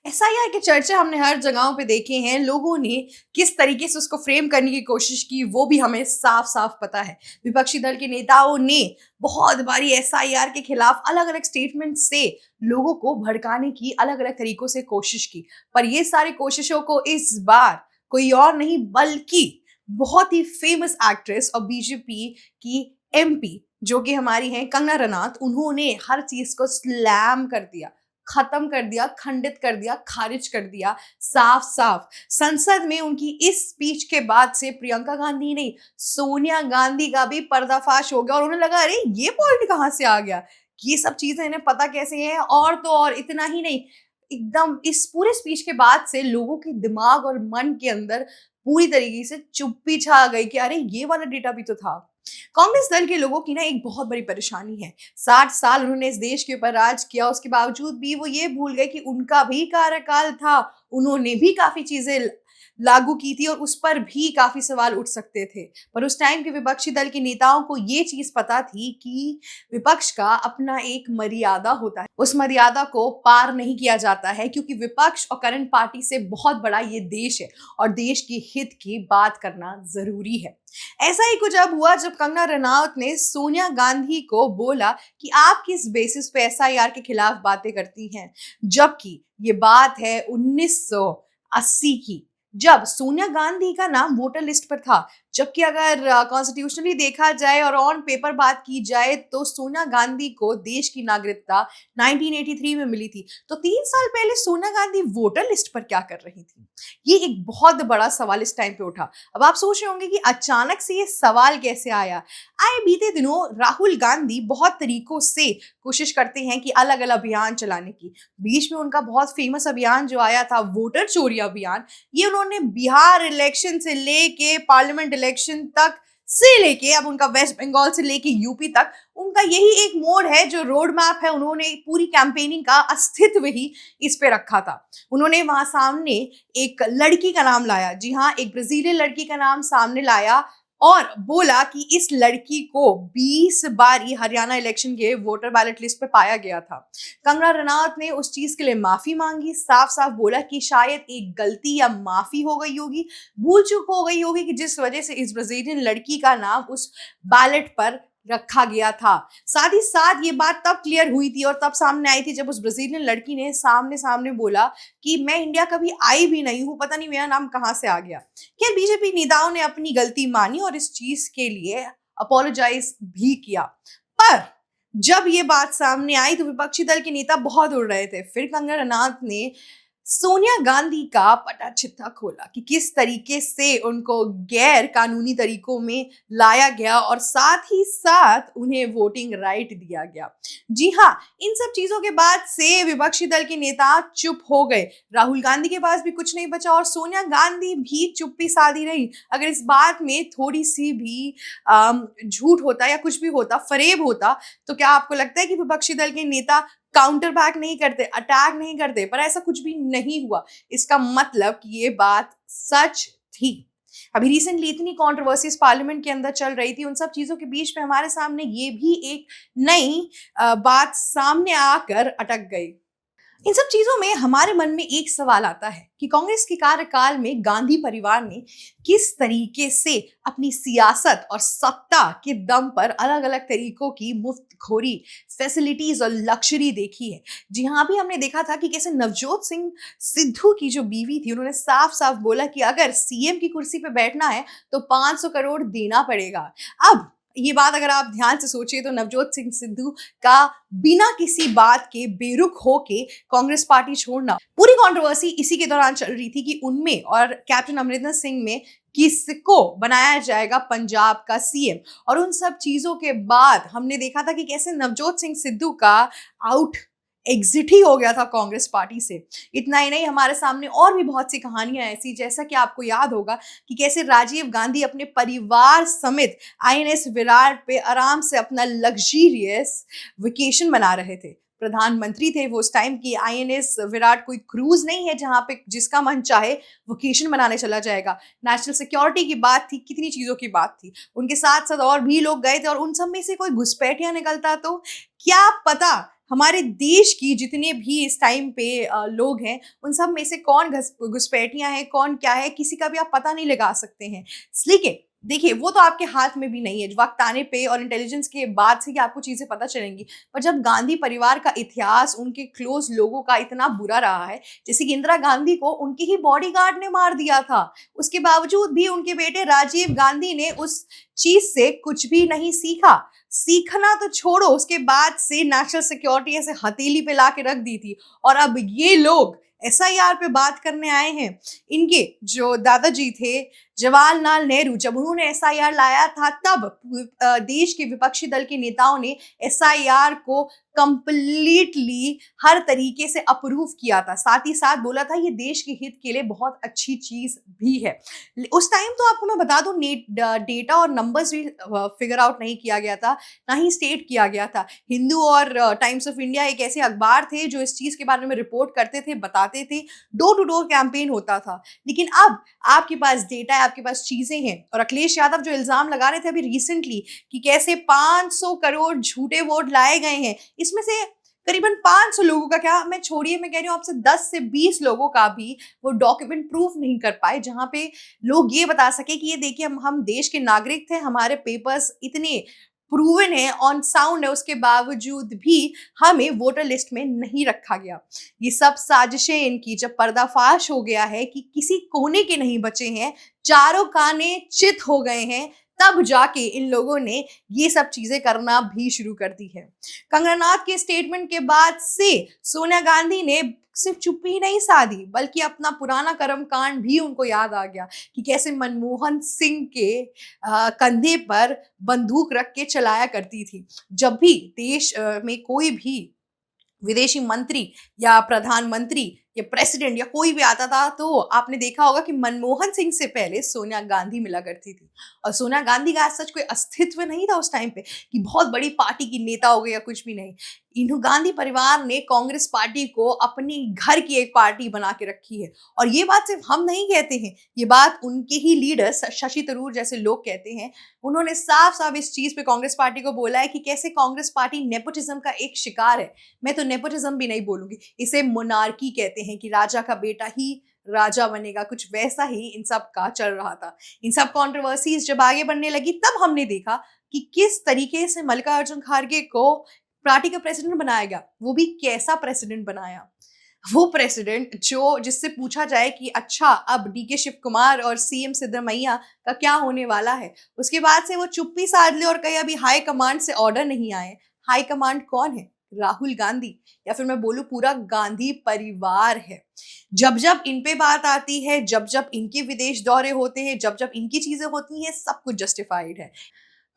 SIR के चर्चे हमने हर जगहों पे देखे हैं। लोगों ने किस तरीके से उसको फ्रेम करने की कोशिश की वो भी हमें साफ साफ पता है। विपक्षी दल के नेताओं ने बहुत बारी एसआईआर के खिलाफ अलग अलग स्टेटमेंट से लोगों को भड़काने की अलग अलग तरीकों से कोशिश की, पर ये सारी कोशिशों को इस बार कोई और नहीं बल्कि बहुत ही फेमस एक्ट्रेस और बीजेपी की एमपी जो कि हमारी हैं कंगना रनौत, उन्होंने हर चीज को स्लैम कर दिया, खत्म कर दिया, खंडित कर दिया, खारिज कर दिया साफ साफ। संसद में उनकी इस स्पीच के बाद से प्रियंका गांधी नहीं, सोनिया गांधी का भी पर्दाफाश हो गया और उन्हें लगा अरे ये पॉइंट कहां से आ गया, ये सब चीजें इन्हें पता कैसे है। और तो और इतना ही नहीं, एकदम इस पूरे स्पीच के बाद से लोगों के दिमाग और मन के अंदर पूरी तरीके से चुप्पी छा गई कि अरे ये वाला डेटा भी तो था। कांग्रेस दल के लोगों की ना एक बहुत बड़ी परेशानी है। 60 साल उन्होंने इस देश के ऊपर राज किया, उसके बावजूद भी वो ये भूल गए कि उनका भी कार्यकाल था, उन्होंने भी काफी चीजें लागू की थी और उस पर भी काफी सवाल उठ सकते थे। पर उस टाइम के विपक्षी दल के नेताओं को ये चीज पता थी कि विपक्ष का अपना एक मर्यादा होता है, उस मर्यादा को पार नहीं किया जाता है, क्योंकि विपक्ष और करंट पार्टी से बहुत बड़ा ये देश है और देश के हित की बात करना जरूरी है। ऐसा ही कुछ अब हुआ जब कंगना रनौत ने सोनिया गांधी को बोला कि आप किस बेसिस पे एसआईआर के खिलाफ बातें करती हैं, जबकि ये बात है 1980 की, जब सोनिया गांधी का नाम वोटर लिस्ट पर था। जबकि अगर कॉन्स्टिट्यूशनली देखा जाए और ऑन पेपर बात की जाए तो सोनिया गांधी को देश की नागरिकता 1983 में मिली थी। तो 3 साल पहले सोनिया गांधी वोटर लिस्ट पर क्या कर रही थी, ये एक बहुत बड़ा सवाल इस टाइम पे उठा। अब आप सोच रहे होंगे कि अचानक से ये सवाल कैसे आया। आए बीते दिनों राहुल गांधी बहुत तरीकों से कोशिश करते हैं कि अलग अलग अभियान चलाने की। बीच में उनका बहुत फेमस अभियान जो आया था वोटर चोरी अभियान, ये उन्होंने बिहार इलेक्शन से लेके पार्लियामेंट इलेक्शन तक से लेके अब उनका वेस्ट बंगाल से लेके यूपी तक, उनका यही एक मोड है जो रोड मैप है। उन्होंने पूरी कैंपेनिंग का अस्तित्व ही इस पे रखा था। उन्होंने वहां सामने एक लड़की का नाम लाया, जी हाँ, एक ब्राजीलियन लड़की का नाम सामने लाया और बोला कि इस लड़की को 20 बार हरियाणा इलेक्शन के वोटर बैलेट लिस्ट पे पाया गया था। कंगना रनौत ने उस चीज के लिए माफी मांगी, साफ साफ बोला कि शायद एक गलती या माफी हो गई होगी, भूल चूक हो गई होगी कि जिस वजह से इस ब्राजीलियन लड़की का नाम उस बैलेट पर रखा गया था। साथ ही साथ ये बात तब क्लियर हुई थी और तब सामने आई थी जब उस ब्राजीलियन लड़की ने सामने सामने बोला कि मैं इंडिया कभी आई भी नहीं हूं, पता नहीं मेरा नाम कहां से आ गया। खैर बीजेपी नेताओं ने अपनी गलती मानी और इस चीज के लिए अपोलोजाइज भी किया। पर जब ये बात सामने आई तो विपक्षी दल के नेता बहुत उड़ रहे थे। फिर कंगना रनौत ने सोनिया गांधी का पटा चिट्ठा खोला कि किस तरीके से उनको गैर कानूनी तरीकों में लाया गया और साथ ही साथ उन्हें वोटिंग राइट दिया गया। जी हाँ, इन सब चीजों के बाद से विपक्षी दल के नेता चुप हो गए। राहुल गांधी के पास भी कुछ नहीं बचा और सोनिया गांधी भी चुप्पी साधी रही। अगर इस बात में थोड़ी सी भी झूठ होता या कुछ भी होता, फरेब होता, तो क्या आपको लगता है कि विपक्षी दल के नेता काउंटर बैक नहीं करते, अटैक नहीं करते? पर ऐसा कुछ भी नहीं हुआ। इसका मतलब कि ये बात सच थी। अभी रिसेंटली इतनी कंट्रोवर्सीज पार्लियामेंट के अंदर चल रही थी, उन सब चीजों के बीच में हमारे सामने ये भी एक नई बात सामने आकर अटक गई। इन सब चीजों में हमारे मन में एक सवाल आता है कि कांग्रेस के कार्यकाल में गांधी परिवार ने किस तरीके से अपनी सियासत और सत्ता के दम पर अलग अलग तरीकों की मुफ्तखोरी, फैसिलिटीज और लग्जरी देखी है। जी हाँ, अभी हमने देखा था कि कैसे नवजोत सिंह सिद्धू की जो बीवी थी, उन्होंने साफ साफ बोला कि अगर सीएम की कुर्सी पे बैठना है तो 500 करोड़ देना पड़ेगा। अब ये बात अगर आप ध्यान से सोचिए तो नवजोत सिंह सिद्धू का बिना किसी बात के बेरुख होके कांग्रेस पार्टी छोड़ना, पूरी कंट्रोवर्सी इसी के दौरान चल रही थी कि उनमें और कैप्टन अमरिंदर सिंह में किसको बनाया जाएगा पंजाब का सीएम। और उन सब चीजों के बाद हमने देखा था कि कैसे नवजोत सिंह सिद्धू का आउट एग्जिट ही हो गया था कांग्रेस पार्टी से। इतना ही नहीं, हमारे सामने और भी बहुत सी कहानियां ऐसी, जैसा कि आपको याद होगा कि कैसे राजीव गांधी अपने परिवार समेत आईएनएस विराट पे आराम से अपना लग्जरियस वेकेशन मना रहे थे। प्रधानमंत्री थे वो उस टाइम की, आईएनएस विराट कोई क्रूज नहीं है जहां पे जिसका मन चाहे वोकेशन मनाने चला जाएगा। नेशनल सिक्योरिटी की बात थी, कितनी चीजों की बात थी, उनके साथ साथ और भी लोग गए थे और उन सब में से कोई घुसपैठिया निकलता तो क्या पता हमारे देश की जितने भी इस टाइम पे लोग हैं उन सब में से कौन घुसपैठियां हैं, कौन क्या है, किसी का भी आप पता नहीं लगा सकते हैं। लेकिन देखिए वो तो आपके हाथ में भी नहीं है वक्त आने पे और इंटेलिजेंस के बाद से कि आपको चीजें पता चलेंगी। पर जब गांधी परिवार का इतिहास उनके क्लोज लोगों का इतना बुरा रहा है, जैसे कि इंदिरा गांधी को उनके ही बॉडीगार्ड ने मार दिया था, उसके बावजूद भी उनके बेटे राजीव गांधी ने उस चीज से कुछ भी नहीं सीखा। सीखना तो छोड़ो, उसके बाद से नेशनल सिक्योरिटी ऐसे हथेली पे ला के रख दी थी। और अब ये लोग एसआईआर पे बात करने आए हैं। इनके जो दादाजी थे जवाहरलाल नेहरू, जब उन्होंने एसआईआर लाया था तब देश के विपक्षी दल के नेताओं ने एसआईआर को कंप्लीटली हर तरीके से अप्रूव किया था, साथ ही साथ बोला था ये देश के हित के लिए बहुत अच्छी चीज भी है। उस टाइम तो आपको मैं बता दूं डेटा और नंबर्स भी फिगर आउट नहीं किया गया था, ना ही स्टेट किया गया था। हिंदू और टाइम्स ऑफ इंडिया एक ऐसे अखबार थे जो इस चीज के बारे में रिपोर्ट करते थे, बताते थे, डोर टू डोर कैंपेन होता था। लेकिन अब आपके पास डेटा है, आपके पास चीजें हैं। और अखिलेश यादव जो इल्जाम लगा रहे थे अभी रिसेंटली कि कैसे 500 करोड़ झूठे वोट लाए गए हैं, इसमें से करीबन 500 लोगों का, क्या मैं छोड़िए, मैं कह रही हूँ आपसे 10 से 20 लोगों का भी वो डॉक्यूमेंट प्रूफ नहीं कर पाए जहां पे लोग ये बता सके कि ये देखिए हम देश के नागरिक थे, हमारे पेपर्स इतने प्रूवन है, ऑन साउंड है, उसके बावजूद भी हमें वोटर लिस्ट में नहीं रखा गया। ये सब साजिशें इनकी जब पर्दाफाश हो गया है कि किसी कोने के नहीं बचे हैं, चारों काने चित हो गए हैं, तब जाके इन लोगों ने ये सब चीजें करना भी शुरू कर दी है। कंगनानाथ के स्टेटमेंट के बाद से सोनिया गांधी ने सिर्फ चुप्पी ही नहीं साधी बल्कि अपना पुराना कर्म कांड भी उनको याद आ गया कि कैसे मनमोहन सिंह के कंधे पर बंदूक रख के चलाया करती थी। जब भी देश में कोई भी विदेशी मंत्री या प्रधानमंत्री या प्रेसिडेंट या कोई भी आता था तो आपने देखा होगा कि मनमोहन सिंह से पहले सोनिया गांधी मिला करती थी। और सोनिया गांधी का सच कोई अस्तित्व नहीं था उस टाइम पे कि बहुत बड़ी पार्टी की नेता हो गई या कुछ भी नहीं। इंदु गांधी परिवार ने कांग्रेस पार्टी को अपनी घर की एक पार्टी बना के रखी है। और ये बात सिर्फ हम नहीं कहते हैं, ये बात उनके ही लीडर्स शशि थरूर जैसे लोग कहते हैं। उन्होंने साफ साफ इस चीज पे कांग्रेस पार्टी को बोला है कि कैसे कांग्रेस पार्टी नेपोटिज्म का एक शिकार है। मैं तो नेपोटिज्म भी नहीं बोलूंगी, इसे मोनार्की कहते हैं कि राजा का बेटा ही राजा बनेगा, कुछ वैसा ही इन सब का चल रहा था। इन सब कंट्रोवर्सीज जब आगे बढ़ने लगी तब हमने देखा कि किस तरीके से मल्लिकार्जुन खड़गे को पार्टी का प्रेसिडेंट बनाया गया, वो भी कैसा प्रेसिडेंट बनाया। वो प्रेसिडेंट जो जिससे पूछा जाए कि अच्छा अब डीके शिव कुमार और सीएम सिद्धरमैया का क्या होने वाला है, उसके बाद से वो चुप्पी साध ले और कहे अभी हाई कमांड से ऑर्डर नहीं आए। हाई कमांड कौन है? राहुल गांधी, या फिर मैं बोलूं पूरा गांधी परिवार है। जब जब इन पे बात आती है, जब जब इनके विदेश दौरे होते हैं, जब जब इनकी चीजें होती हैं, सब कुछ जस्टिफाइड है।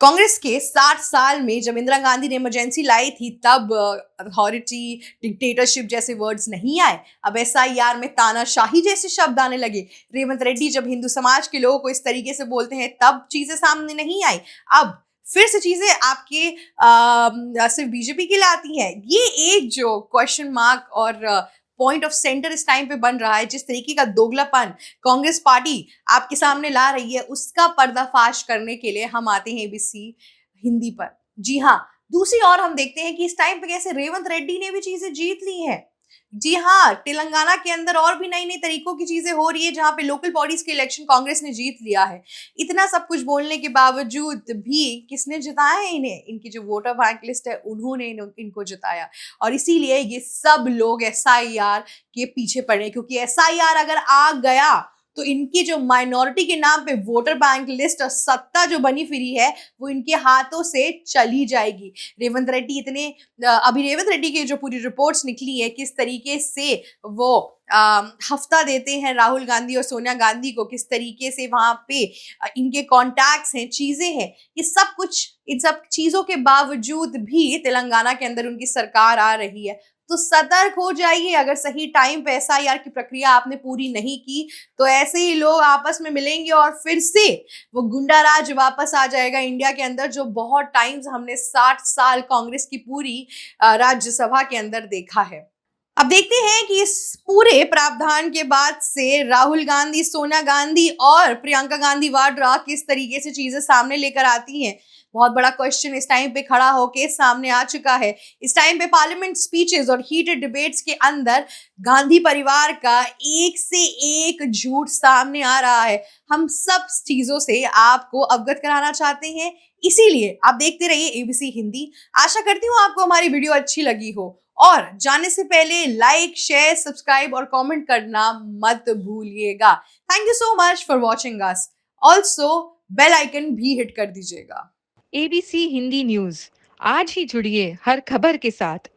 कांग्रेस के 60 साल में जब इंदिरा गांधी ने इमरजेंसी लाई थी तब अथॉरिटी, डिक्टेटरशिप जैसे वर्ड्स नहीं आए। अब एसआईआर में तानाशाही जैसे शब्द आने लगे। रेवंत रेड्डी जब हिंदू समाज के लोगों को इस तरीके से बोलते हैं तब चीजें सामने नहीं आई। अब फिर से चीजें आपके सिर्फ बीजेपी के लिए आती हैं। ये एक जो क्वेश्चन मार्क और पॉइंट ऑफ सेंटर इस टाइम पे बन रहा है, जिस तरीके का दोगलापन कांग्रेस पार्टी आपके सामने ला रही है, उसका पर्दाफाश करने के लिए हम आते हैं एबीसी हिंदी पर। जी हाँ, दूसरी ओर हम देखते हैं कि इस टाइम पे कैसे रेवंत रेड्डी ने भी चीजें जीत ली हैं। जी हाँ, तेलंगाना के अंदर और भी नई नई तरीकों की चीजें हो रही है जहां पे लोकल बॉडीज के इलेक्शन कांग्रेस ने जीत लिया है। इतना सब कुछ बोलने के बावजूद भी किसने जिताया है इन्हें? इनकी जो वोटर बैंक लिस्ट है उन्होंने इनको जिताया। और इसीलिए ये सब लोग एसआईआर के पीछे पड़े, क्योंकि एसआईआर अगर आ गया तो इनकी जो माइनॉरिटी के नाम पे वोटर बैंक लिस्ट और सत्ता जो बनी फिरी है वो इनके हाथों से चली जाएगी। रेवंत रेड्डी इतने अभी रेवंत रेड्डी की जो पूरी रिपोर्ट्स निकली है, किस तरीके से वो हफ्ता देते हैं राहुल गांधी और सोनिया गांधी को, किस तरीके से वहां पे इनके कॉन्टैक्ट्स हैं, चीजें हैं, ये सब कुछ, इन सब चीजों के बावजूद भी तेलंगाना के अंदर उनकी सरकार आ रही है। तो सतर्क हो जाइए। अगर सही टाइम पे एसआईआर की प्रक्रिया आपने पूरी नहीं की तो ऐसे ही लोग आपस में मिलेंगे और फिर से वो गुंडा राज वापस आ जाएगा इंडिया के अंदर, जो बहुत टाइम्स हमने 60 साल कांग्रेस की पूरी राज्यसभा के अंदर देखा है। अब देखते हैं कि इस पूरे प्रावधान के बाद से राहुल गांधी, सोनिया गांधी और प्रियंका गांधी वाड्रा किस तरीके से चीजें सामने लेकर आती हैं। बहुत बड़ा क्वेश्चन इस टाइम पे खड़ा होके सामने आ चुका है। इस टाइम पे पार्लियामेंट स्पीचेस और हीटेड डिबेट्स के अंदर गांधी परिवार का एक से एक झूठ सामने आ रहा है। हम सब चीजों से आपको अवगत कराना चाहते हैं, इसीलिए आप देखते रहिए एबीसी हिंदी। आशा करती हूँ आपको हमारी वीडियो अच्छी लगी हो, और जाने से पहले लाइक, शेयर, सब्सक्राइब और कमेंट करना मत भूलिएगा। Thank you so much for watching us. Also bell icon भी हिट कर दीजिएगा। एबीसी हिंदी न्यूज, आज ही जुड़िए हर खबर के साथ।